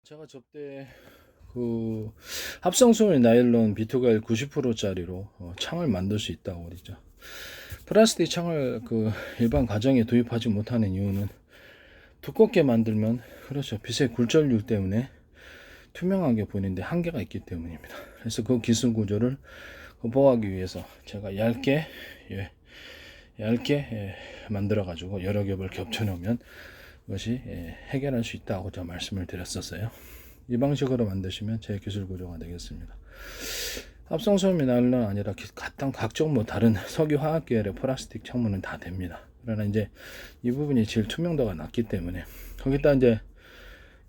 제가 접대 그 합성소의 나일론 B2가일 90%짜리로 창을 만들 수 있다고 그러죠. 플라스틱 창을 그 일반 가정에 도입하지 못하는 이유는 두껍게 만들면 그렇죠. 빛의 굴절률 때문에 투명하게 보이는데 한계가 있기 때문입니다. 그래서 그 기술 구조를 보호하기 위해서 제가 얇게 만들어 가지고 여러 겹을 겹쳐 놓으면 그것이 해결할 수 있다고 제가 말씀을 드렸었어요. 이 방식으로 만드시면 제 기술 구조가 되겠습니다. 합성소음이 나일론 아니라 각종 뭐 다른 석유 화학 계열의 플라스틱 창문은 다 됩니다. 그러나 이제 이 부분이 제일 투명도가 낮기 때문에 거기다 이제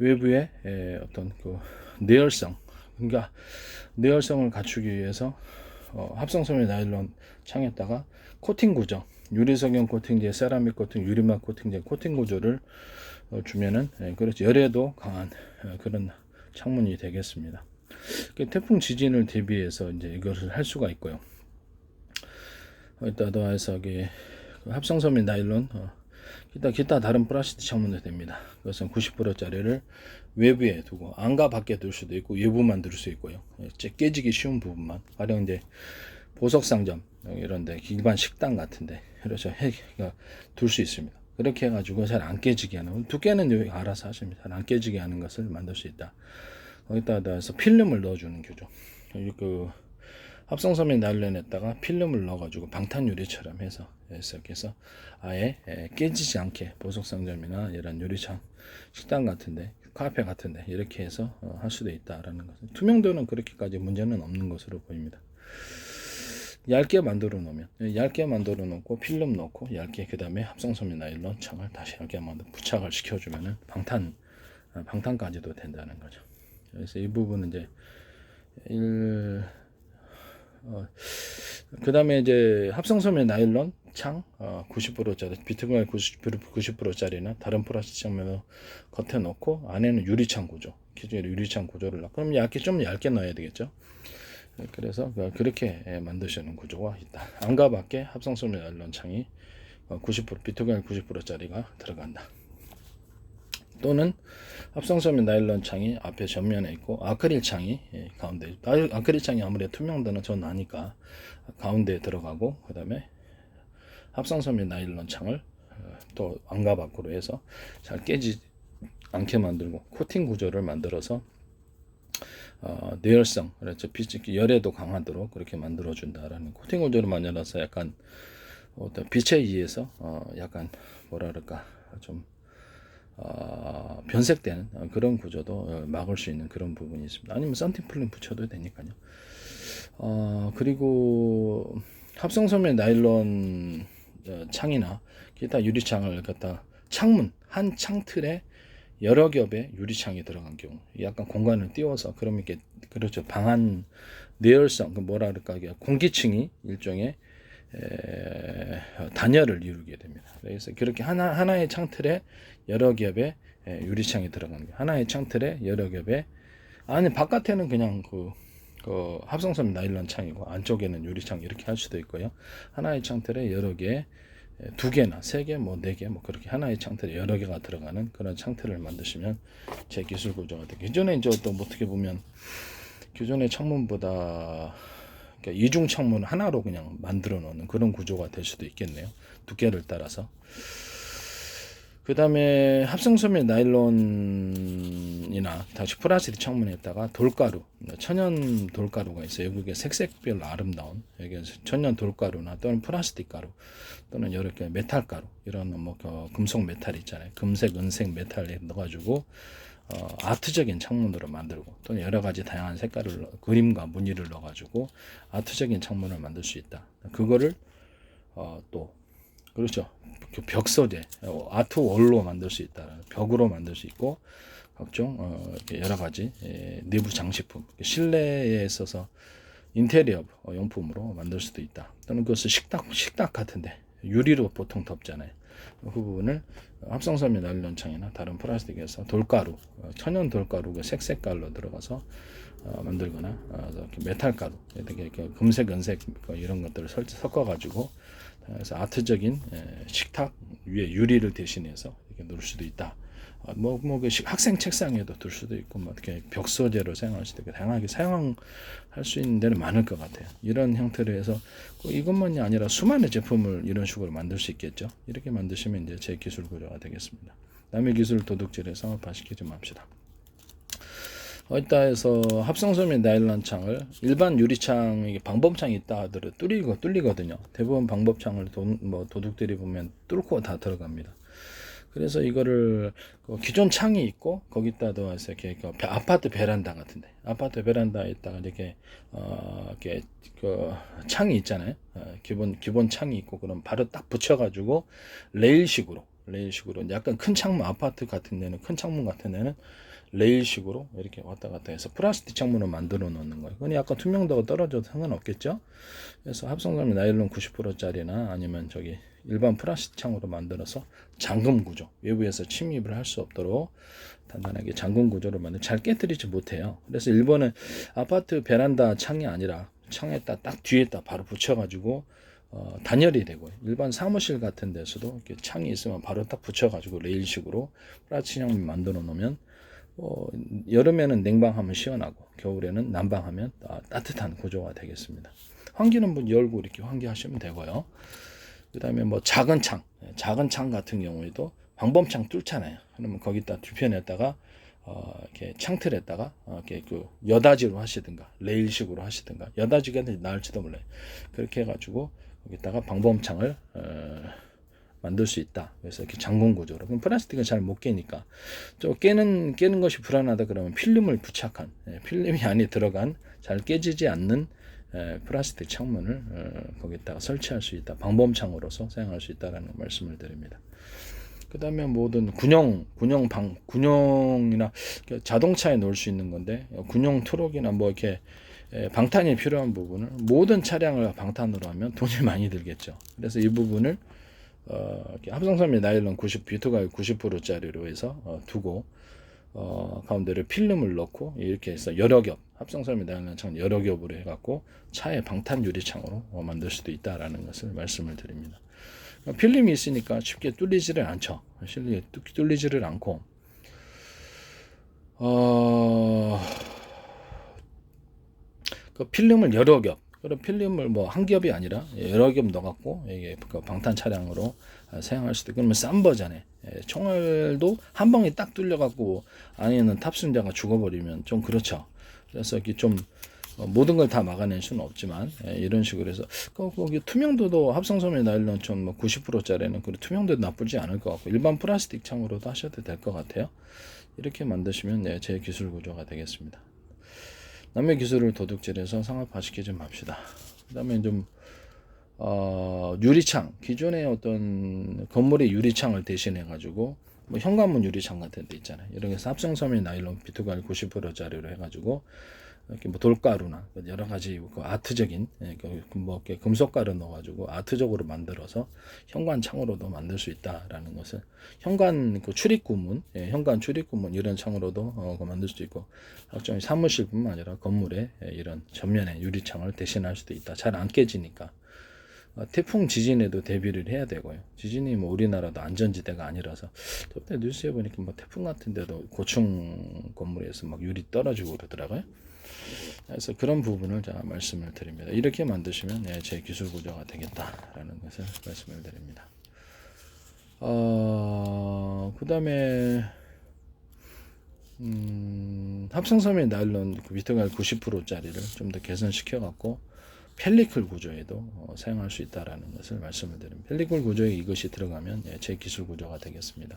외부에 어떤 그 내열성, 그러니까 내열성을 갖추기 위해서 합성소음의 나일론 창에다가 코팅 구조, 유리석영 코팅제, 세라믹 코팅, 유리막 코팅제 코팅 구조를 주면은 그렇죠. 열에도 강한 그런 창문이 되겠습니다. 태풍 지진을 대비해서 이제 이것을 할 수가 있고요. 이따 더해서 합성섬유 나일론, 기타 다른 플라스틱 창문도 됩니다. 그것은 90%짜리를 외부에 두고 안과 밖에 둘 수도 있고 외부만 둘 수 있고요. 깨지기 쉬운 부분만 가령 이제 보석 상점 이런데 일반 식당 같은데 그렇죠. 둘 수 있습니다. 그렇게 해가지고 잘 안 깨지게 하는, 두께는 여기 알아서 하십니다. 잘 안 깨지게 하는 것을 만들 수 있다. 거기다 해서 필름을 넣어주는 규조. 그 합성섬유 나일론에다가 필름을 넣어가지고 방탄유리처럼 해서 아예 깨지지 않게 보석 상점이나 이런 유리창 식당 같은데 카페 같은데 이렇게 해서 할 수도 있다라는 것은 투명도는 그렇게까지 문제는 없는 것으로 보입니다. 얇게 만들어 놓고 필름 넣고 얇게 그 다음에 합성섬유 나일론 창을 다시 얇게 만들어 부착을 시켜주면은 방탄까지도 된다는 거죠. 그래서 이 부분은 이제 그 다음에 이제 합성섬유 나일론 창 90%짜리 비트코인 90%짜리나 다른 플라스틱 창면을 겉에 넣고 안에는 유리창 구조, 기존의 유리창 구조를 넣고 그럼 좀 얇게 넣어야 되겠죠. 그래서 그렇게 만드시는 구조가 있다. 안과 밖에 합성섬유 나일론 창이 90% 비트코인 90%짜리가 들어간다. 또는 합성섬유 나일론 창이 앞에 전면에 있고 아크릴 창이 가운데, 아크릴 창이 아무래도 투명도는 더 나니까 가운데에 들어가고 그 다음에 합성섬유 나일론 창을 또 안과 밖으로 해서 잘 깨지지 않게 만들고 코팅 구조를 만들어서 내열성, 그렇죠. 열에도 강하도록 그렇게 만들어 준다라는 코팅 구조를 만들어서 약간 빛에 의해서 약간 뭐랄까 좀 변색되는 그런 구조도 막을 수 있는 그런 부분이 있습니다. 아니면 썬팅필름 붙여도 되니까요. 그리고 합성섬유 나일론 창이나 기타 유리창을 갖다 창문 한 창틀에 여러 겹의 유리창이 들어간 경우 약간 공간을 띄워서 그러면 이게 그렇죠. 방한 내열성 그 뭐라 그럴까 공기층이 일종의 단열을 이루게 됩니다. 그래서 그렇게 하나의 창틀에 여러 겹의 유리창이 들어간 게 하나의 창틀에 여러 겹의 아니 바깥에는 그냥 그 합성섬유 나일론 창이고 안쪽에는 유리창 이렇게 할 수도 있고요. 하나의 창틀에 여러 개, 두 개나 세 개, 뭐 네 개, 뭐 그렇게 하나의 창틀에 여러 개가 들어가는 그런 창틀을 만드시면 제 기술 구조가 되고 기존에 이제 또 어떻게 보면 기존의 창문보다 그러니까 이중 창문 하나로 그냥 만들어 놓는 그런 구조가 될 수도 있겠네요. 두께를 따라서. 그 다음에 합성섬유 나일론이나 다시 플라스틱 창문에다가 돌가루, 천연 돌가루가 있어요. 여기에 색색별로 아름다운 여기 천연 돌가루나 또는 플라스틱 가루 또는 여러 개 메탈 가루 이런 뭐 금속 메탈 있잖아요. 금색, 은색 메탈에 넣어가지고 아트적인 창문으로 만들고 또는 여러 가지 다양한 색깔을 그림과 무늬를 넣어가지고 아트적인 창문을 만들 수 있다. 그거를 또 그렇죠. 벽 소재, 아트 월로 만들 수 있다. 벽으로 만들 수 있고 각종 여러 가지 내부 장식품, 실내에 있어서 인테리어 용품으로 만들 수도 있다. 또는 그것을 식탁 같은데 유리로 보통 덮잖아요. 그 부분을 합성섬유 나일론 창이나 다른 플라스틱에서 돌가루, 천연 돌가루 색깔로 들어가서 만들거나 메탈 가루, 금색, 은색 이런 것들을 섞어가지고 그래서 아트적인 식탁 위에 유리를 대신해서 이렇게 놓을 수도 있다. 그 학생 책상에도 둘 수도 있고 뭐 이렇게 벽 소재로 사용할 수도 있고 다양하게 사용할 수 있는 데는 많을 것 같아요. 이런 형태로 해서 이것만이 아니라 수많은 제품을 이런 식으로 만들 수 있겠죠. 이렇게 만드시면 이제 제 기술 구조가 되겠습니다. 남의 기술 도둑질에 상업화시키지 맙시다. 이따 해서 합성섬 및 나일론 창을 일반 유리창 방범창이 있다 하더라도 뚫리거든요. 대부분 방범창을 도둑들이 보면 뚫고 다 들어갑니다. 그래서 이거를 기존 창이 있고 거기다 넣어서 이렇게 아파트 베란다 같은데 아파트 베란다에다가 이렇게 창이 있잖아요. 기본 창이 있고 그럼 바로 딱 붙여가지고 레일식으로 약간 큰 창문 아파트 같은 데는 큰 창문 같은 데는 레일식으로 이렇게 왔다 갔다 해서 플라스틱 창문을 만들어 놓는 거예요. 그건 약간 투명도가 떨어져도 상관없겠죠. 그래서 합성섬유 나일론 90%짜리나 아니면 일반 플라스틱 창으로 만들어서 잠금 구조, 외부에서 침입을 할 수 없도록 단단하게 잠금 구조를 잘 깨뜨리지 못해요. 그래서 일본은 아파트 베란다 창이 아니라 창에다 딱 뒤에다 바로 붙여가지고 단열이 되고 일반 사무실 같은 데서도 이렇게 창이 있으면 바로 딱 붙여가지고 레일식으로 플라스틱 창문 만들어 놓으면 여름에는 냉방하면 시원하고 겨울에는 난방하면 따뜻한 구조가 되겠습니다. 환기는 열고 이렇게 환기하시면 되고요. 그 다음에 작은 창 같은 경우에도 방범창 뚫잖아요. 그러면 거기다 뒤편에다가 이렇게 창틀에다가 이렇게 여다지로 하시든가 레일식으로 하시든가 여다지가 나을지도 몰라요. 그렇게 해가지고 거기다가 방범창을 만들 수 있다. 그래서 이렇게 잠금 구조로. 그럼 플라스틱은 잘 못 깨니까. 깨는 것이 불안하다 그러면 필름을 부착한, 필름이 안에 들어간 잘 깨지지 않는 플라스틱 창문을 거기다가 설치할 수 있다. 방범창으로서 사용할 수 있다라는 말씀을 드립니다. 그 다음에 모든 군용이나 자동차에 놓을 수 있는 건데, 군용 트럭이나 이렇게 방탄이 필요한 부분을 모든 차량을 방탄으로 하면 돈이 많이 들겠죠. 그래서 이 부분을 합성섬유 나일론 90비트가 90%짜리로 해서 두고 가운데를 필름을 넣고 이렇게 해서 여러 겹 합성섬유 나일론 창 여러 겹으로 해갖고 차의 방탄 유리창으로 만들 수도 있다라는 것을 말씀을 드립니다. 필름이 있으니까 쉽게 뚫리지를 않죠. 뚫리지를 않고 그 필름을 여러 겹 그런 필름을 한 겹이 아니라 여러 겹 넣어갖고 이게 방탄 차량으로 사용할 수도 있고 그러면 싼 버전에 총알도 한 방에 딱 뚫려갖고 안에 있는 탑승자가 죽어버리면 좀 그렇죠. 그래서 이렇게 좀 모든 걸 다 막아낼 수는 없지만 이런 식으로 해서 거기 투명도도 합성섬유 나일론 90%짜리는 그 투명도도 나쁘지 않을 것 같고 일반 플라스틱 창으로도 하셔도 될 것 같아요. 이렇게 만드시면 제 기술 구조가 되겠습니다. 남의 기술을 도둑질해서 상업화시키지 맙시다. 그 다음에 유리창, 기존의 어떤 건물의 유리창을 대신해 가지고 현관문 유리창 같은 데 있잖아요. 이런 게서 합성섬유 나일론 비트갈 90%짜리로 해가지고 이렇게 돌가루나 여러 가지 아트적인 금속가루 넣어가지고 아트적으로 만들어서 현관 창으로도 만들 수 있다라는 것을 현관 출입구문, 현관 출입구문 이런 창으로도 만들 수도 있고 각종 사무실뿐만 아니라 건물에 이런 전면에 유리창을 대신할 수도 있다. 잘 안 깨지니까. 태풍 지진에도 대비를 해야 되고요. 지진이 우리나라도 안전지대가 아니라서 저번에 뉴스에 보니까 태풍 같은 데도 고층 건물에서 유리 떨어지고 그러더라고요. 그래서 그런 부분을 제가 말씀을 드립니다. 이렇게 만드시면 제 기술 구조가 되겠다라는 것을 말씀을 드립니다. 그 다음에 합성섬유 나일론 비트갈 90%짜리를 좀 더 개선시켜 갖고 펠리클 구조에도 사용할 수 있다라는 것을 말씀을 드립니다. 펠리클 구조에 이것이 들어가면 제 기술 구조가 되겠습니다.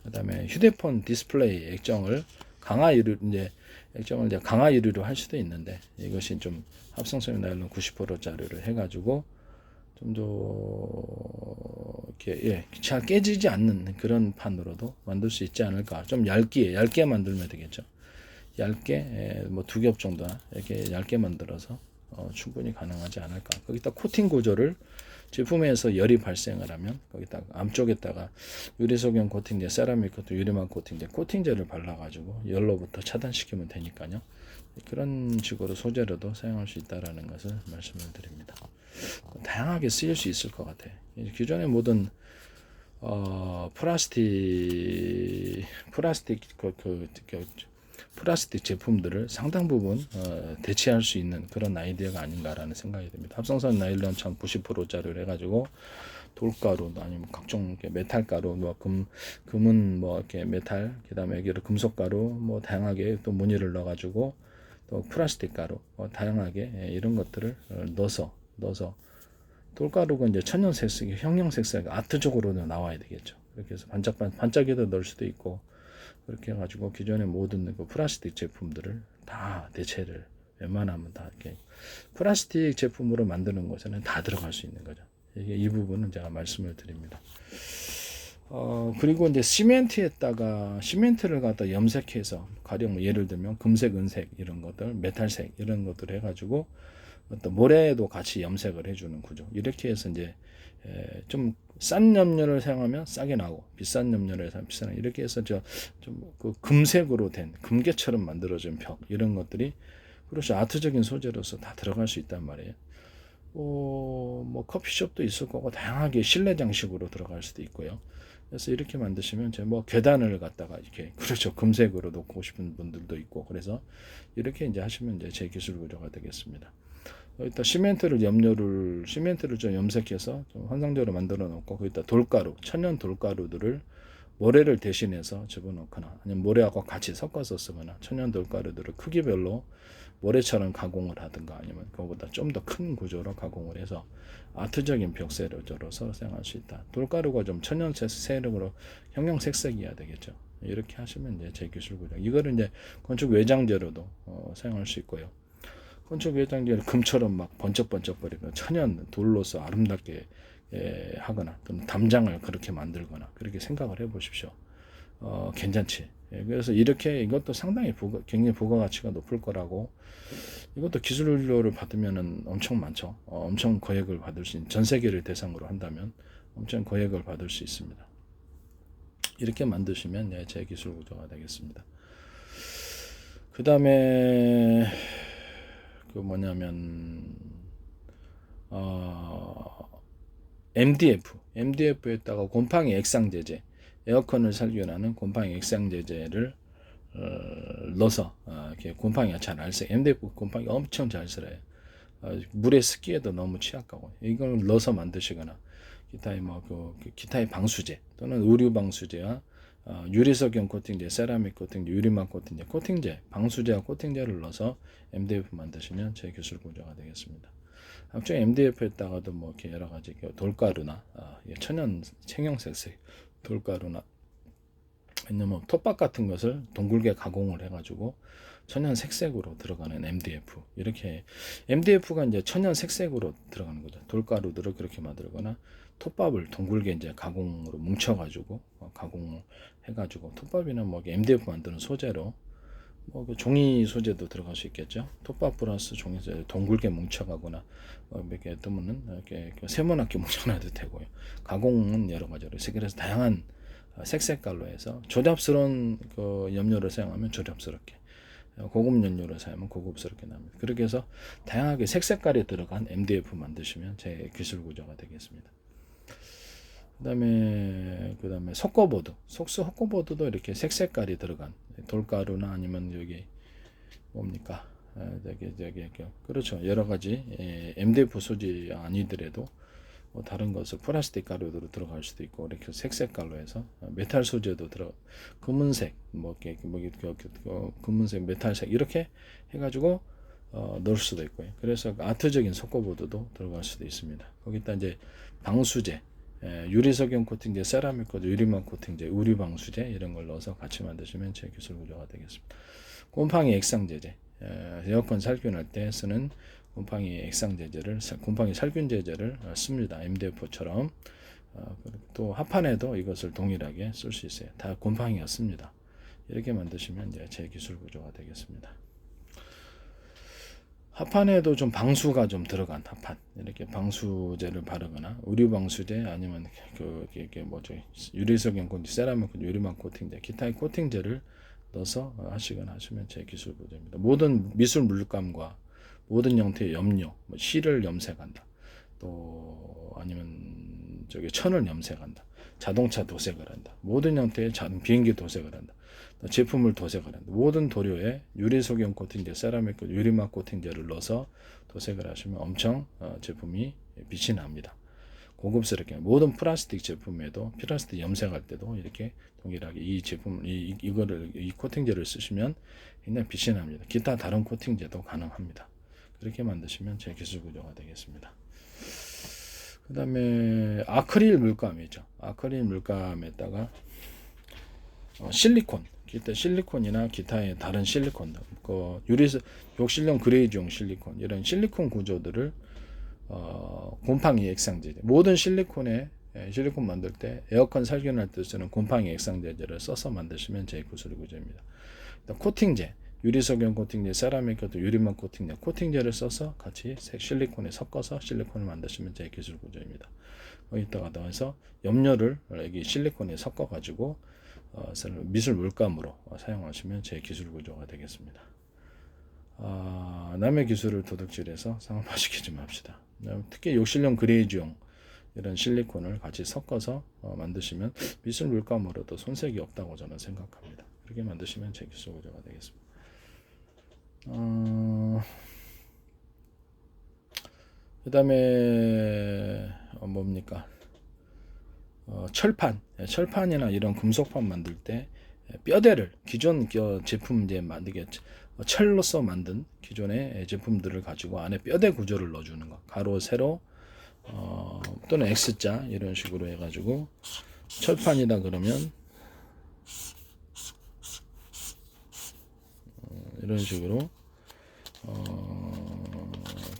그 다음에 휴대폰 디스플레이 액정을 강화 유리로 할 수도 있는데 이것이 좀 합성섬유 나일론 90%짜리를 해가지고 좀 더 이렇게 잘 깨지지 않는 그런 판으로도 만들 수 있지 않을까. 좀 얇게 만들면 되겠죠. 얇게 2겹 정도나 이렇게 얇게 만들어서 충분히 가능하지 않을까. 거기다 코팅 구조를 제품에서 열이 발생을 하면 거기다가 암쪽에다가 유리소경 코팅제, 세라믹 코팅, 유리막 코팅제, 코팅제를 발라가지고 열로부터 차단시키면 되니까요. 그런 식으로 소재로도 사용할 수 있다라는 것을 말씀을 드립니다. 다양하게 쓰일 수 있을 것 같아요. 기존의 모든 플라스틱 제품들을 상당 부분 대체할 수 있는 그런 아이디어가 아닌가라는 생각이 듭니다. 합성선 나일론 참 90%짜리를 해가지고 돌가루 아니면 각종 메탈 가루 뭐 금은 뭐 이렇게 메탈 그다음에 여기를 금속 가루 뭐 다양하게 또 무늬를 넣어가지고 또 플라스틱 가루 다양하게 이런 것들을 넣어서 돌가루가 이제 천연 색색이 형형 색색 아트적으로는 나와야 되겠죠. 그렇게 해서 반짝이도 넣을 수도 있고 그렇게 해가지고 기존의 모든 그 플라스틱 제품들을 다 대체를 웬만하면 다 이렇게 플라스틱 제품으로 만드는 것에는 다 들어갈 수 있는 거죠. 이게 이 부분은 제가 말씀을 드립니다. 그리고 이제 시멘트를 갖다 염색해서 가령 뭐 예를 들면 금색, 은색 이런 것들, 메탈색 이런 것들 해가지고 어떤 모래도 같이 염색을 해주는 구조. 이렇게 해서 이제 좀 싼 염료를 사용하면 싸게 나오고 비싼 염료를 사용하면 비싸게 이렇게 해서 좀 그 금색으로 된 금괴처럼 만들어진 벽 이런 것들이 그렇죠 아트적인 소재로서 다 들어갈 수 있단 말이에요. 뭐 커피숍도 있을 거고 다양하게 실내 장식으로 들어갈 수도 있고요. 그래서 이렇게 만드시면 이제 뭐 계단을 갖다가 이렇게 그렇죠 금색으로 놓고 싶은 분들도 있고 그래서 이렇게 이제 하시면 이제 제 기술 구조가 되겠습니다. 여기다 시멘트를 좀 염색해서 좀 환상적으로 만들어 놓고 거기다 돌가루, 천연 돌가루들을 모래를 대신해서 집어넣거나 아니면 모래하고 같이 섞어서 쓰거나 천연 돌가루들을 크기별로 모래처럼 가공을 하든가 아니면 그거보다 좀 더 큰 구조로 가공을 해서 아트적인 벽세로서 사용할 수 있다. 돌가루가 좀 천연색으로 형형색색이어야 되겠죠. 이렇게 하시면 이제 제 기술 구조. 이거를 이제 건축 외장재로도 사용할 수 있고요. 건축 외장재를 금처럼 막 번쩍번쩍거리고 천연 돌로서 아름답게 하거나 또는 담장을 그렇게 만들거나 그렇게 생각을 해보십시오. 괜찮지. 그래서 이렇게 이것도 상당히 굉장히 부가가치가 높을 거라고 이것도 기술료를 받으면은 엄청 많죠. 엄청 거액을 받을 수 있는 전 세계를 대상으로 한다면 엄청 거액을 받을 수 있습니다. 이렇게 만드시면 제 기술 구조가 되겠습니다. 그 다음에 그 뭐냐면 MDF에다가 곰팡이 액상제제 에어컨을 살균하는 곰팡이 액상제제를 넣어서 이렇게 곰팡이가 잘 안 써. MDF 곰팡이 엄청 잘 살아요. 물의 습기에도 너무 취약하고 이걸 넣어서 만드시거나 기타의 방수제 또는 의류 방수제와 유리석용 코팅제, 세라믹 코팅제, 유리막 코팅제, 방수제와 코팅제를 넣어서 MDF 만드시면 제 기술 구조가 되겠습니다. 합종 MDF에다가도 뭐 이렇게 여러 가지 돌가루나 천연 생형색색 돌가루나 아니면 톱밥 같은 것을 둥글게 가공을 해가지고 천연 색색으로 들어가는 MDF 이렇게 MDF가 이제 천연 색색으로 들어가는 거죠. 돌가루들을 그렇게 만들거나 톱밥을 둥글게 이제 가공으로 뭉쳐가지고 가공을 해가지고 톱밥이나 뭐 MDF 만드는 소재로 뭐 그 종이 소재도 들어갈 수 있겠죠. 톱밥 플러스 종이 소재 둥글게 뭉쳐가거나 몇 개 뜨면은 이렇게 세모나게 뭉쳐놔도 되고요. 가공은 여러 가지로 그래서 다양한 색깔로 해서 조잡스러운 그 염료를 사용하면 조잡스럽게 고급 연료를 사용하면 고급스럽게 납니다. 그렇게 해서 다양하게 색깔이 들어간 MDF 만드시면 제 기술 구조가 되겠습니다. 그다음에 속수 헛거보드도 이렇게 색깔이 들어간 돌가루나 아니면 여기 뭡니까 그렇죠 여러 가지 MDF 소재 아니더라도 뭐 다른 것을 플라스틱 가루로 들어갈 수도 있고 이렇게 색깔로 해서 메탈 소재도 금은색 금은색 메탈색 이렇게 해가지고 넣을 수도 있고요. 그래서 아트적인 속고보드도 들어갈 수도 있습니다. 거기다 이제 방수제 유리석용 코팅제, 세라믹 코팅, 유리막 코팅제, 우리 방수제 이런 걸 넣어서 같이 만드시면 제 기술 구조가 되겠습니다. 곰팡이 액상제제 에어컨 살균할 때 쓰는 곰팡이 살균제제를 씁니다. MDF처럼 또 합판에도 이것을 동일하게 쓸 수 있어요. 다 곰팡이가 씁니다. 이렇게 만드시면 이제 제 기술 구조가 되겠습니다. 합판에도 좀 방수가 좀 들어간 합판 이렇게 방수제를 바르거나 의류 방수제 아니면 유리석용 코팅, 세라믹 코팅, 유리막 코팅제, 기타의 코팅제를 넣어서 하시거나 하시면 제 기술 구조입니다. 모든 미술 물감과 모든 형태의 염료, 실을 염색한다. 또 아니면 천을 염색한다. 자동차 도색을 한다. 모든 형태의 비행기 도색을 한다. 제품을 도색을 한다. 모든 도료에 유리 소경 코팅제, 세라믹 유리막 코팅제를 넣어서 도색을 하시면 엄청 제품이 빛이 납니다. 고급스럽게 모든 플라스틱 제품에도 플라스틱 염색할 때도 이렇게 동일하게 이 제품 이 코팅제를 쓰시면 굉장히 빛이 납니다. 기타 다른 코팅제도 가능합니다. 그렇게 만드시면 제 기술 구조가 되겠습니다. 그 다음에 아크릴 물감이죠. 아크릴 물감에다가 실리콘, 기타 실리콘이나 기타의 다른 실리콘, 욕실용 그레이즈용 실리콘, 이런 실리콘 구조들을 곰팡이 액상제제, 모든 실리콘 만들 때 에어컨 살균할 때 쓰는 곰팡이 액상제제를 써서 만드시면 제 기술 구조입니다. 코팅제, 유리석용 코팅제, 세라믹 유리막 코팅제, 코팅제를 써서 같이 실리콘에 섞어서 실리콘을 만드시면 제 기술 구조입니다. 거기다가 넣어서 염료를 여기 실리콘에 섞어 가지고 미술 물감으로 사용하시면 제 기술 구조가 되겠습니다. 남의 기술을 도둑질해서 상업화시키지 맙시다. 특히 욕실용 그레이즈용 이런 실리콘을 같이 섞어서 만드시면 미술 물감으로도 손색이 없다고 저는 생각합니다. 그렇게 만드시면 제 기술 구조가 되겠습니다. 그 다음에 뭡니까? 철판이나 이런 금속판 만들 때 뼈대를 기존 제품 이제 만들게 철로서 만든 기존의 제품들을 가지고 안에 뼈대 구조를 넣어주는 거, 가로, 세로 또는 X자 이런 식으로 해가지고 철판이다 그러면 이런 식으로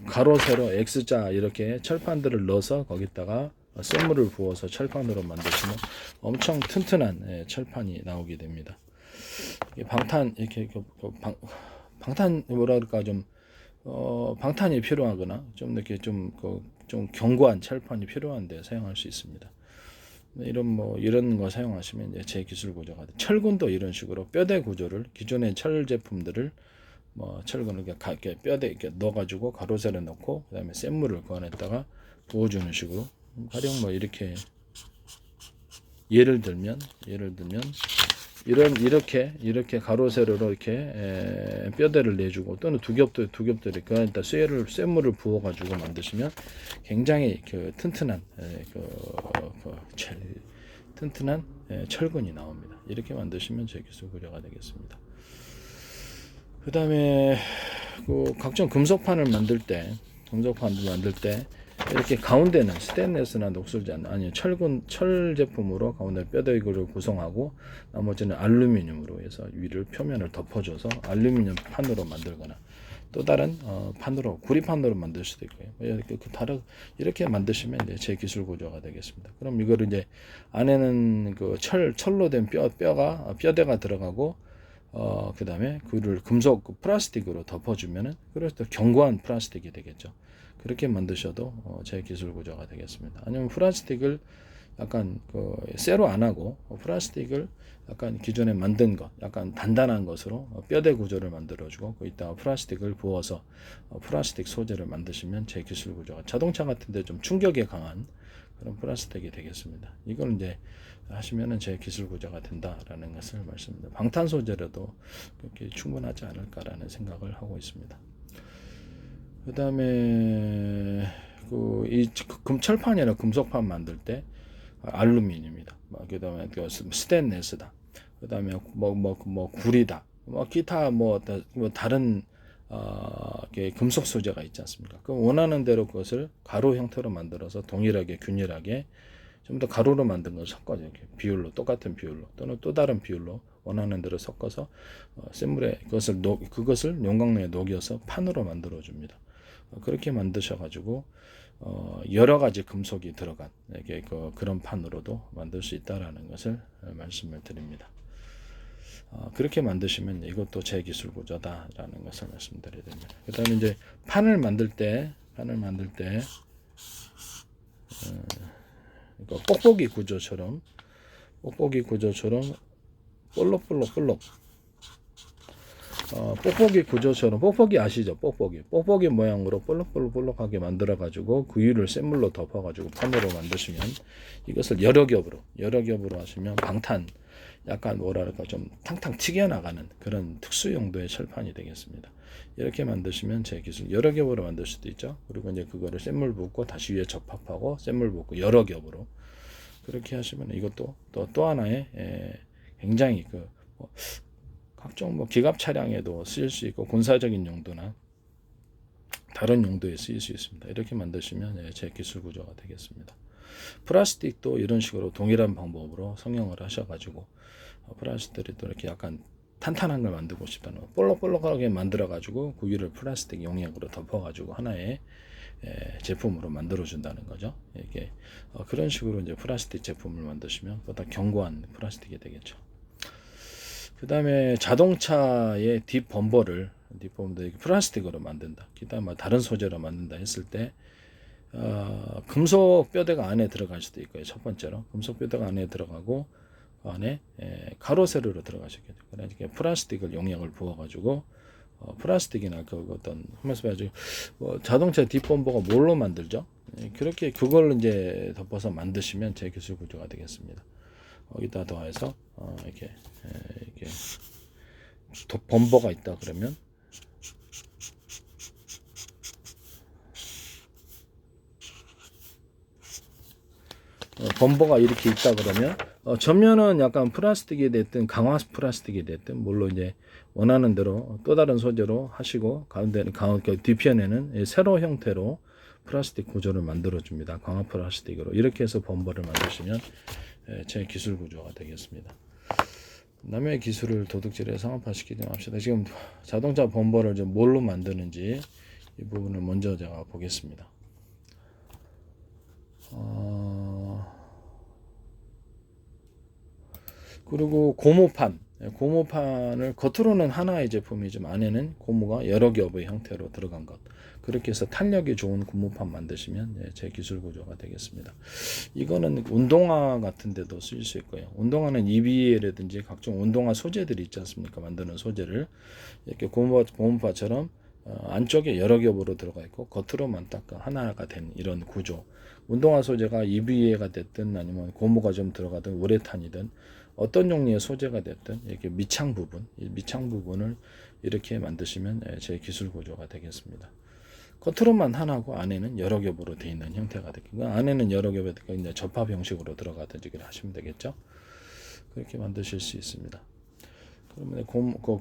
가로, 세로, X자 이렇게 철판들을 넣어서 거기다가 쇠물을 부어서 철판으로 만드시면 엄청 튼튼한 철판이 나오게 됩니다. 방탄 이렇게 방탄 뭐라 그럴까 좀 방탄이 필요하거나 좀 이렇게 좀 견고한 철판이 필요한데 사용할 수 있습니다. 이런 거 사용하시면 이제 제 기술 구조가 돼. 철근도 이런 식으로 뼈대 구조를 기존의 철 제품들을 철근을 이렇게 뼈대 이렇게 넣어가지고 가로 세로 넣고 그다음에 샘물을 그 안에다가 부어주는 식으로 가령 이렇게 예를 들면 이렇게 가로 세로로 이렇게 뼈대를 내주고 또는 두 겹도 이렇게 그러니까 쇠물을 부어 가지고 만드시면 굉장히 튼튼한 튼튼한 철근이 나옵니다. 이렇게 만드시면 제 기술 구조가 되겠습니다. 그다음에 각종 금속판을 만들 때 이렇게 가운데는 스테인레스나 녹슬지 아니 철 제품으로 가운데 뼈대기를 구성하고 나머지는 알루미늄으로 해서 위를 표면을 덮어줘서 알루미늄 판으로 만들거나 또 다른 판으로 구리판으로 만들 수도 있고요. 이렇게 만드시면 이제 제 기술 구조가 되겠습니다. 그럼 이거를 이제 안에는 철로 된 뼈대가 들어가고 그 다음에 그를 금속 플라스틱으로 덮어주면은 그래서 견고한 플라스틱이 되겠죠. 그렇게 만드셔도 제 기술 구조가 되겠습니다. 아니면 플라스틱을 약간 쇠로 안 하고 플라스틱을 약간 기존에 만든 것, 약간 단단한 것으로 뼈대 구조를 만들어주고 거기다가 플라스틱을 부어서 플라스틱 소재를 만드시면 제 기술 구조가 자동차 같은데 좀 충격에 강한 그런 플라스틱이 되겠습니다. 이걸 이제 하시면은 제 기술 구조가 된다라는 것을 말씀드립니다. 방탄 소재로도 그렇게 충분하지 않을까라는 생각을 하고 있습니다. 그 다음에 이 철판이나 금속판 만들 때 알루미늄이다. 그 다음에 스테인레스다. 그 다음에 구리다. 기타 다른 금속 소재가 있지 않습니까? 그럼 원하는 대로 그것을 가로 형태로 만들어서 동일하게 균일하게 좀 더 가로로 만든 걸 섞어서 이렇게 비율로 똑같은 비율로 또는 또 다른 비율로 원하는 대로 섞어서 샘물에 그것을 용광로에 녹여서 판으로 만들어 줍니다. 그렇게 만드셔 가지고 여러 가지 금속이 들어간 그런 판으로도 만들 수 있다라는 것을 말씀을 드립니다. 그렇게 만드시면 이것도 제 기술 구조다라는 것을 말씀드려야 됩니다. 그다음에 이제 판을 만들 때 뽁뽁이 구조처럼 볼록 뽁뽁이 구조처럼, 뽁뽁이 아시죠? 뽁뽁이 모양으로 볼록볼록하게 만들어 가지고 그 위를 샘물로 덮어 가지고 판으로 만드시면, 이것을 여러 겹으로 하시면 방탄, 약간 뭐랄까 좀 탕탕 튀겨나가는 그런 특수 용도의 철판이 되겠습니다. 이렇게 만드시면 제 기술 여러 겹으로 만들 수도 있죠. 그리고 이제 그거를 샘물 붓고 다시 위에 접합하고 샘물 붓고 여러 겹으로 그렇게 하시면 이것도 또 하나의 굉장히 뭐 각종 뭐 기갑 차량에도 쓰일 수 있고 군사적인 용도나 다른 용도에 쓰일 수 있습니다. 이렇게 만드시면 제 기술 구조가 되겠습니다. 플라스틱도 이런 식으로 동일한 방법으로 성형을 하셔가지고 플라스틱들이 또 이렇게 약간 탄탄한 걸 만들고 싶다는 거, 볼록볼록하게 만들어가지고 그 위를 플라스틱 용액으로 덮어가지고 하나의 제품으로 만들어준다는 거죠. 이게 그런 식으로 이제 플라스틱 제품을 만드시면 보다 견고한 플라스틱이 되겠죠. 그 다음에 자동차의 뒷범버를 플라스틱으로 만든다. 그다음에 다른 소재로 만든다 했을 때 금속 뼈대가 안에 들어갈 수도 있고요. 첫 번째로 금속 뼈대가 안에 들어가고 안에 가로 세로로 들어가셨겠죠. 그러니까 플라스틱을 용량을 부어가지고 플라스틱이나 그 어떤 하면서 봐야지 자동차 뒷범버가 뭘로 만들죠? 그렇게 그걸 이제 덮어서 만드시면 제 기술 구조가 되겠습니다. 여기다 더해서 이렇게 범버가 있다 그러면 범버가 이렇게 있다 그러면 전면은 약간 플라스틱이 됐든 강화 플라스틱이 됐든 물론 이제 원하는 대로 또 다른 소재로 하시고 가운데는 뒤편에는 세로 형태로 플라스틱 구조를 만들어 줍니다. 강화 플라스틱으로 이렇게 해서 범버를 만드시면 제 기술 구조가 되겠습니다. 남의 기술을 도둑질에 상업화시키지 맙시다. 지금 자동차 범버를 좀 뭘로 만드는지 이 부분을 먼저 제가 보겠습니다. 그리고 고무판을 겉으로는 하나의 제품이지만 안에는 고무가 여러 겹의 형태로 들어간 것, 그렇게 해서 탄력이 좋은 고무판 만드시면 제 기술 구조가 되겠습니다. 이거는 운동화 같은 데도 쓸 수 있고요. 운동화는 EVA라든지 각종 운동화 소재들이 있지 않습니까? 만드는 소재를 이렇게 고무파처럼 안쪽에 여러 겹으로 들어가 있고 겉으로만 딱 하나가 된 이런 구조. 운동화 소재가 EVA가 됐든 아니면 고무가 좀 들어가든 우레탄이든 어떤 종류의 소재가 됐든 이렇게 밑창 부분, 이 밑창 부분을 이렇게 만드시면 제 기술 구조가 되겠습니다. 겉으로만 하나고 안에는 여러 겹으로 되어 있는 형태가 되겠고, 안에는 여러 겹에 이제 접합 형식으로 들어가든지 하시면 되겠죠. 그렇게 만드실 수 있습니다. 그러면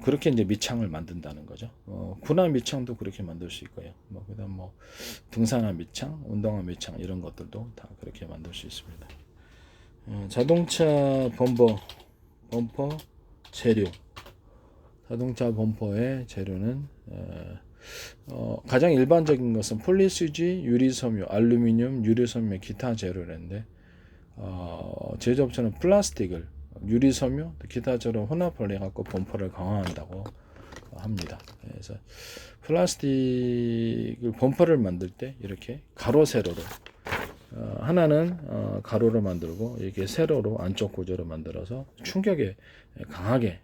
그렇게 이제 밑창을 만든다는 거죠. 군화 밑창도 그렇게 만들 수 있고요. 그다음 등산화 밑창, 운동화 밑창 이런 것들도 다 그렇게 만들 수 있습니다. 자동차 범퍼 재료. 자동차 범퍼의 재료는 가장 일반적인 것은 폴리스유지, 유리섬유, 알루미늄, 유리섬유, 기타 재료인데 제조업체는 플라스틱을 유리섬유, 기타 재료 혼합을 해갖고 범퍼를 강화한다고 합니다. 그래서 플라스틱을 범퍼를 만들 때 이렇게 가로 세로로 하나는 가로로 만들고 이렇게 세로로 안쪽 구조로 만들어서 충격에 강하게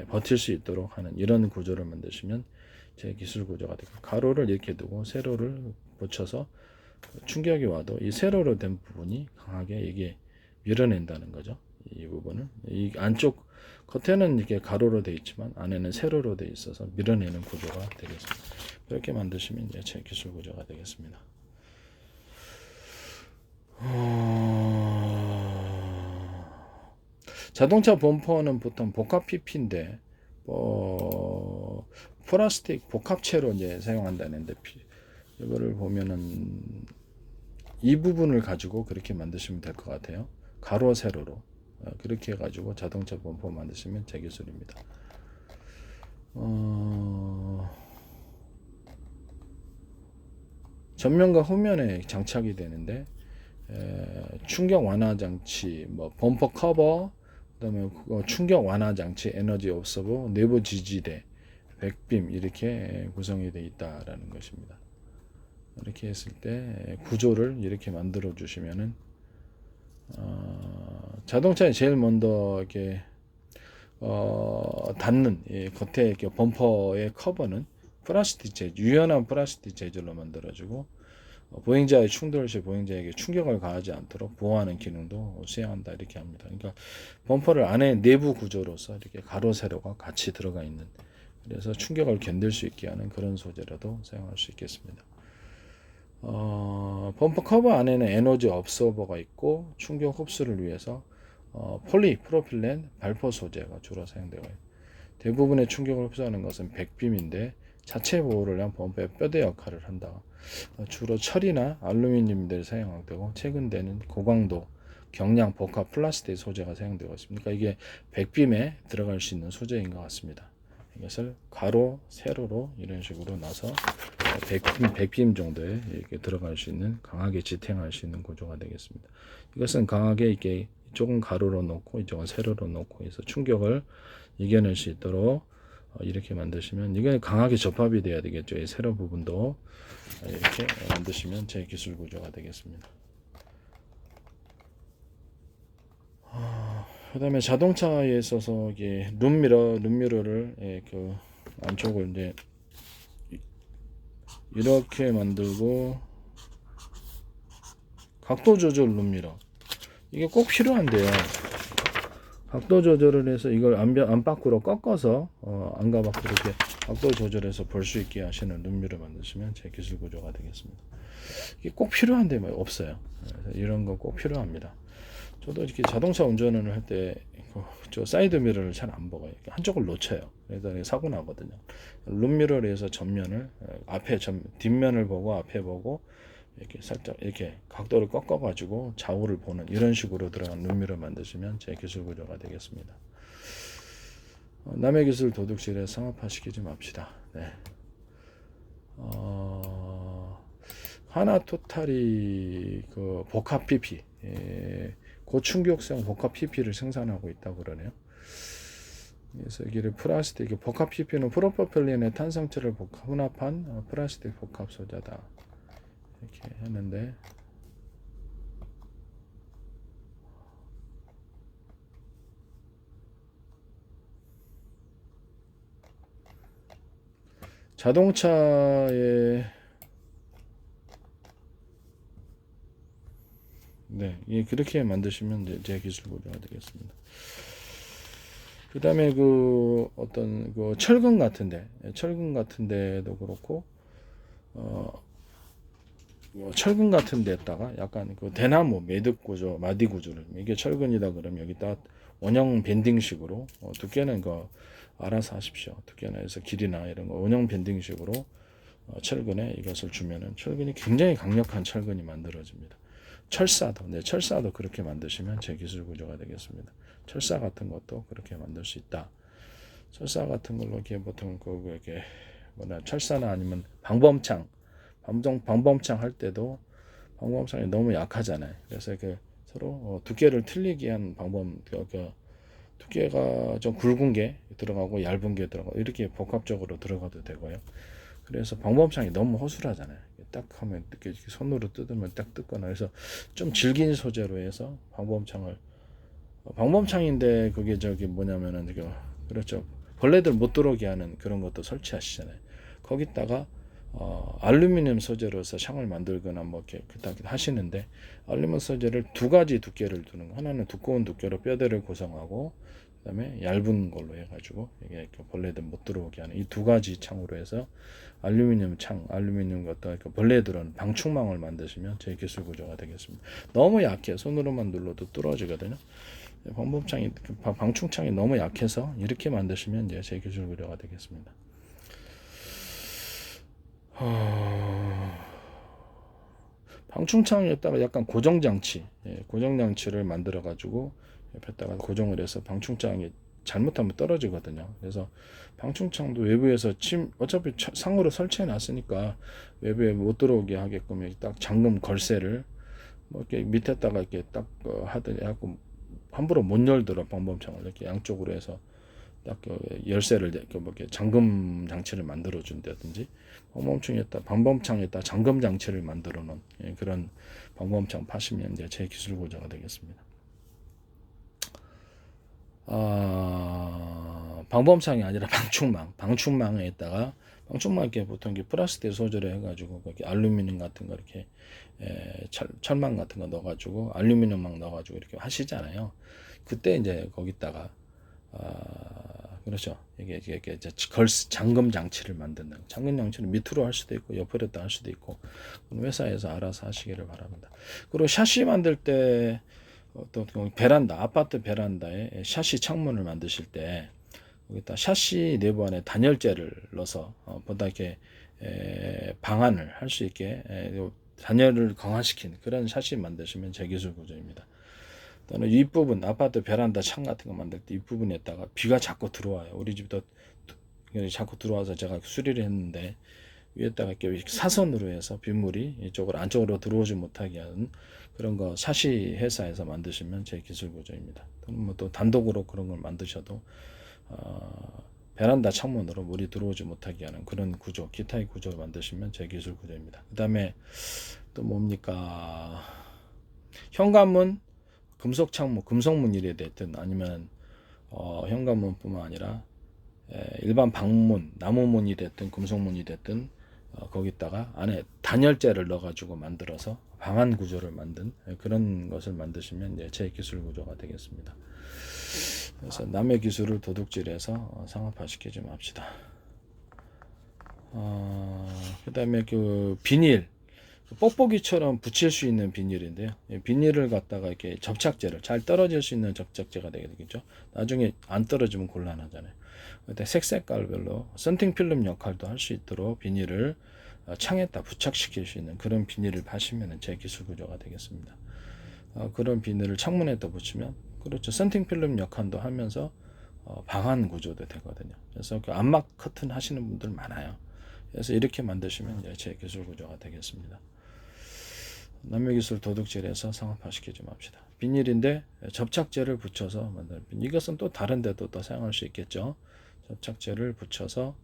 버틸 수 있도록 하는 이런 구조를 만드시면 제 기술 구조가 되고, 가로를 이렇게 두고 세로를 붙여서 충격이 와도 이 세로로 된 부분이 강하게 이게 밀어낸다는 거죠. 이 부분은 이 안쪽 겉에는 이렇게 가로로 되어 있지만 안에는 세로로 되어 있어서 밀어내는 구조가 되겠습니다. 그렇게 만드시면 제 기술 구조가 되겠습니다. 자동차 범퍼는 보통 복합 PP인데 플라스틱 복합체로 이제 사용한다는데 이거를 보면은 이 부분을 가지고 그렇게 만드시면 될 것 같아요. 가로 세로로 그렇게 해가지고 자동차 범퍼 만드시면 제 기술입니다. 전면과 후면에 장착이 되는데 충격 완화 장치, 범퍼 커버, 그다음에 충격 완화 장치, 에너지 옵서버, 내부 지지대, 백빔 이렇게 구성이 되어 있다라는 것입니다. 이렇게 했을 때 구조를 이렇게 만들어 주시면은 자동차에 제일 먼저 이렇게 닿는 겉에 이렇게 범퍼의 커버는 플라스틱 유연한 플라스틱 재질로 만들어지고 보행자의 충돌 시 보행자에게 충격을 가하지 않도록 보호하는 기능도 수행한다 이렇게 합니다. 그러니까 범퍼를 안에 내부 구조로서 이렇게 가로 세로가 같이 들어가 있는 그래서 충격을 견딜 수 있게 하는 그런 소재로도 사용할 수 있겠습니다. 범퍼 커버 안에는 에너지 업소버가 있고 충격 흡수를 위해서 폴리프로필렌 발포 소재가 주로 사용되고 있습니다. 대부분의 충격을 흡수하는 것은 백빔인데 자체 보호를 위한 범퍼의 뼈대 역할을 한다. 주로 철이나 알루미늄들이 사용되고 최근대는 고강도 경량 복합 플라스틱 소재가 사용되고 있습니다. 그러니까 이게 백빔에 들어갈 수 있는 소재인 것 같습니다. 이것을 가로, 세로로 이런 식으로 나서 백빔 정도에 이렇게 들어갈 수 있는 강하게 지탱할 수 있는 구조가 되겠습니다. 이것은 강하게 이렇게 이쪽은 가로로 놓고 이쪽은 세로로 놓고 해서 충격을 이겨낼 수 있도록 이렇게 만드시면 이게 강하게 접합이 돼야 되겠죠. 이 세로 부분도 이렇게 만드시면 제 기술 구조가 되겠습니다. 그 다음에 자동차에 있어서 이게 룸미러를 그 안쪽을 이제 이렇게 만들고 각도 조절 룸미러 이게 꼭 필요한데요. 각도 조절을 해서 이걸 안팎으로 꺾어서 안과 밖으로 이렇게 각도 조절해서 볼 수 있게 하시는 룸미러 만드시면 제 기술 구조가 되겠습니다. 이게 꼭 필요한데 뭐 없어요. 이런 거 꼭 필요합니다. 저도 이렇게 자동차 운전을 할 때 저 사이드 미러를 잘 안 보고요. 한쪽을 놓쳐요. 그래서 사고 나거든요. 룸미러를 해서 전면을 뒷면을 보고 앞에 보고 이렇게 살짝 이렇게 각도를 꺾어 가지고 좌우를 보는 이런 식으로 들어간 룸미러 만드시면 제 기술 구조가 되겠습니다. 남의 기술 도둑질에 상업화시키지 맙시다. 네. 하나토탈이 그 복합 PP 고충격성 복합 PP를 생산하고 있다고 그러네요. 그래서 여기를 플라스틱 복합 PP는 프로퍼필렌의 탄성체를 혼합한 플라스틱 복합 소재다 이렇게 했는데 자동차에 네, 그렇게 만드시면 이제 제 기술 구조가 되겠습니다. 그 다음에 그 어떤 그 철근 같은데도 그렇고 뭐 철근 같은 데다가 약간 그 대나무 매듭 구조, 마디 구조를 이게 철근이다 그러면 여기다 원형 밴딩식으로 두께는 그 알아서 하십시오. 두께나 해서 길이나 이런 거 원형 밴딩식으로 철근에 이것을 주면은 철근이 굉장히 강력한 철근이 만들어집니다. 철사도 그렇게 만드시면 제 기술 구조가 되겠습니다. 철사 같은 것도 그렇게 만들 수 있다. 철사 같은 걸로 이렇게 보통 이렇게 철사나 아니면 방범창 할 때도 방범창이 너무 약하잖아요. 그래서 서로 두께를 틀리게 한 두께가 좀 굵은 게 들어가고 얇은 게 들어가고 이렇게 복합적으로 들어가도 되고요. 그래서 방범창이 너무 허술하잖아요. 딱 하면 이렇게 손으로 뜯으면 딱 뜯거나 그래서 좀 질긴 소재로 해서 방범창인데 그게 뭐냐면은 그렇죠. 벌레들 못 들어오게 하는 그런 것도 설치하시잖아요. 거기다가 알루미늄 소재로서 샹을 만들거나 뭐 이렇게 하시는데 알루미늄 소재를 두 가지 두께를 두는 거. 하나는 두꺼운 두께로 뼈대를 구성하고 그다음에 얇은 걸로 해가지고 이게 벌레들 못 들어오게 하는 이 두 가지 창으로 해서 알루미늄 어떤 벌레들은 방충망을 만드시면 제 기술 구조가 되겠습니다. 너무 약해 손으로만 눌러도 뚫어지거든요. 방충창이 너무 약해서 이렇게 만드시면 이제 제 기술 구조가 되겠습니다. 방충창에다가 약간 고정장치를 만들어 가지고 옆에다가 고정을 해서 방충창이 잘못하면 떨어지거든요. 그래서 방충창도 외부에서 어차피 상으로 설치해 놨으니까 외부에 못 들어오게 하게끔 여기 딱 잠금 걸쇠를 뭐 이렇게 밑에다가 이렇게 딱 하더니 하고 함부로 못 열더라. 방범창을 이렇게 양쪽으로 해서 딱 열쇠를 이렇게 잠금 장치를 만들어 준다든지 방범창에다 잠금 장치를 만들어 놓은 그런 방범창 파시면 이제 제 기술 고자가 되겠습니다. 방범창이 아니라 방충망에다가 방충망 이렇게 보통 이렇게 플라스틱 소재로 해가지고 그렇게 알루미늄 같은 거 이렇게 철망 같은 거 넣어가지고 알루미늄망 넣어가지고 이렇게 하시잖아요. 그때 이제 거기다가 그렇죠. 이게 이제 잠금 장치를 만든다. 잠금 장치를 밑으로 할 수도 있고 옆으로 할 수도 있고 회사에서 알아서 하시기를 바랍니다. 그리고 샤시 만들 때 또 베란다, 아파트 베란다에 샤시 창문을 만드실 때 여기다 샤시 내부 안에 단열재를 넣어서 보다 이렇게 방안을 할 수 있게 단열을 강화시킨 그런 샤시 만드시면 제기술 구조입니다. 또는 윗부분 아파트 베란다 창 같은 거 만들 때 윗부분에다가 비가 자꾸 들어와요. 우리 집도 자꾸 들어와서 제가 수리를 했는데 위에다가 이렇게 사선으로 해서 빗물이 이쪽으로 안쪽으로 들어오지 못하게 하는 그런 거 샤시 회사에서 만드시면 제 기술 구조입니다. 또는 뭐 또 단독으로 그런 걸 만드셔도 베란다 창문으로 물이 들어오지 못하게 하는 그런 구조, 기타의 구조를 만드시면 제 기술 구조입니다. 그 다음에 또 뭡니까? 현관문, 금속 창문, 금속문이 됐든 아니면 현관문뿐만 아니라 일반 방문, 나무문이 됐든 금속문이 됐든 거기다가 안에 단열재를 넣어가지고 만들어서 방안 구조를 만든 그런 것을 만드시면 이제 제 기술 구조가 되겠습니다. 그래서 남의 기술을 도둑질해서 상업화시키지 맙시다. 그 다음에 그 비닐, 뽁뽁이처럼 붙일 수 있는 비닐인데요. 비닐을 갖다가 이렇게 접착제를 잘 떨어질 수 있는 접착제가 되겠죠. 나중에 안 떨어지면 곤란하잖아요. 그때 색깔별로 썬팅 필름 역할도 할 수 있도록 비닐을 창에다 부착시킬 수 있는 그런 비닐을 파시면 제 기술 구조가 되겠습니다. 그런 비닐을 창문에다 붙이면 그렇죠. 썬팅 필름 역할도 하면서 방한 구조도 되거든요. 그래서 그 암막 커튼 하시는 분들 많아요. 그래서 이렇게 만드시면 제 기술 구조가 되겠습니다. 남의 기술 도둑질해서 상업화시키지 맙시다. 비닐인데 접착제를 붙여서 만드는 비닐. 이것은 또 다른 데도 또 사용할 수 있겠죠. 접착제를 붙여서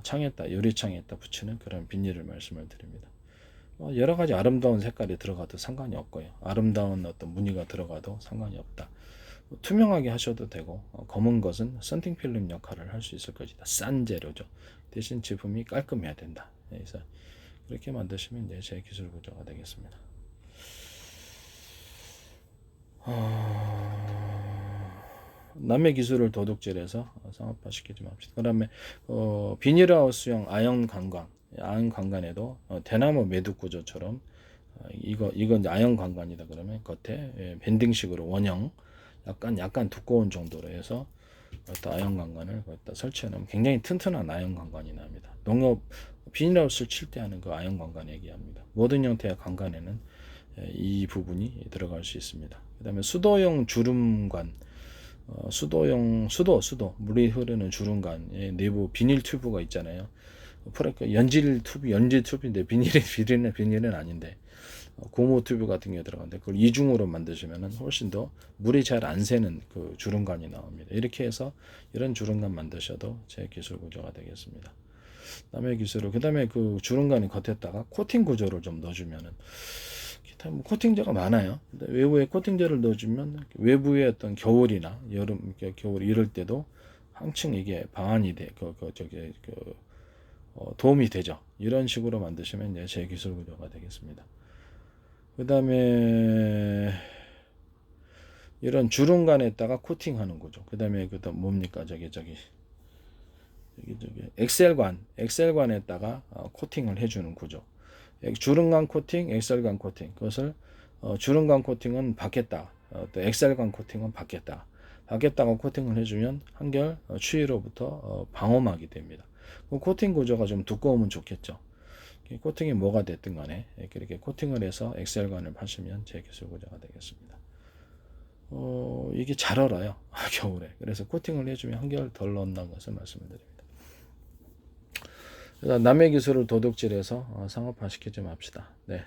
창에다 유리창에다 붙이는 그런 비닐을 말씀을 드립니다. 여러 가지 아름다운 색깔이 들어가도 상관이 없고요. 아름다운 어떤 무늬가 들어가도 상관이 없다. 투명하게 하셔도 되고 검은 것은 썬팅 필름 역할을 할 수 있을 것이다. 싼 재료죠. 대신 제품이 깔끔해야 된다. 그래서 그렇게 만드시면 이제 제 기술 구조가 되겠습니다. 남의 기술을 도둑질해서 상업화시키지 맙시다. 그 다음에 비닐하우스형 아연 관관에도 대나무 매듭 구조처럼 이건 아연 관관이다 그러면 겉에 밴딩식으로 원형 약간 두꺼운 정도로 해서 아연 관관을 거기다 설치해 놓으면 굉장히 튼튼한 아연 관관이 납니다. 농업 비닐하우스를 칠 때 하는 그 아연 관관 얘기합니다. 모든 형태의 관관에는 이 부분이 들어갈 수 있습니다. 그 다음에 수도용 주름관, 수도용 수도 물이 흐르는 주름관의 내부 비닐 튜브가 있잖아요. 연질 튜브인데 비닐은 아닌데 고무 튜브 같은 게 들어가는데 그걸 이중으로 만드시면 훨씬 더 물이 잘 안 새는 그 주름관이 나옵니다. 이렇게 해서 이런 주름관 만드셔도 제 기술 구조가 되겠습니다. 남의 기술을 그 다음에 그 주름관의 겉에다가 코팅 구조를 좀 넣어주면은 기타 뭐 코팅제가 많아요. 근데 외부에 코팅제를 넣어주면 외부의 어떤 겨울이나 여름 겨울 이럴 때도 한층 이게 방안이 도움이 되죠. 이런 식으로 만드시면 이제 제 기술 구조가 되겠습니다. 그 다음에 이런 주름관에다가 코팅하는 거죠. 그 다음에 그다음 뭡니까 엑셀관에다가 코팅을 해주는 구조. 주름관 코팅, 엑셀관 코팅. 그것을 주름관 코팅은 받겠다. 또 엑셀관 코팅은 받겠다. 밖에다가 코팅을 해주면 한결 추위로부터 방어막이 됩니다. 그 코팅 구조가 좀 두꺼우면 좋겠죠. 코팅이 뭐가 됐든 간에 이렇게 코팅을 해서 엑셀관을 파시면 제 기술 구조가 되겠습니다. 이게 잘 얼어요. 겨울에. 그래서 코팅을 해주면 한결 덜 넣는다는 것을 말씀드립니다. 그래서 남의 기술을 도둑질해서 상업화시키지 맙시다. 네.